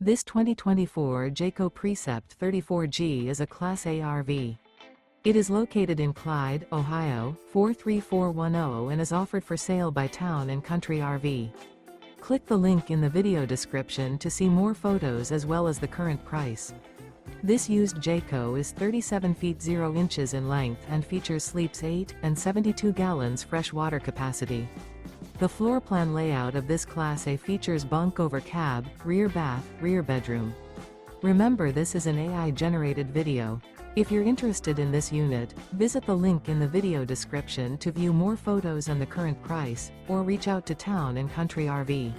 This 2024 Jayco Precept 34G is a Class A RV. It is located in Clyde, Ohio, 43410 and is offered for sale by Town & Country RV. Click the link in the video description to see more photos as well as the current price. This used Jayco is 37 feet 0 inches in length and features sleeps 8 and 72 gallons fresh water capacity. The floor plan layout of this Class A features bunk over cab, rear bath, rear bedroom. Remember, this is an AI-generated video. If you're interested in this unit, visit the link in the video description to view more photos and the current price, or reach out to Town & Country RV.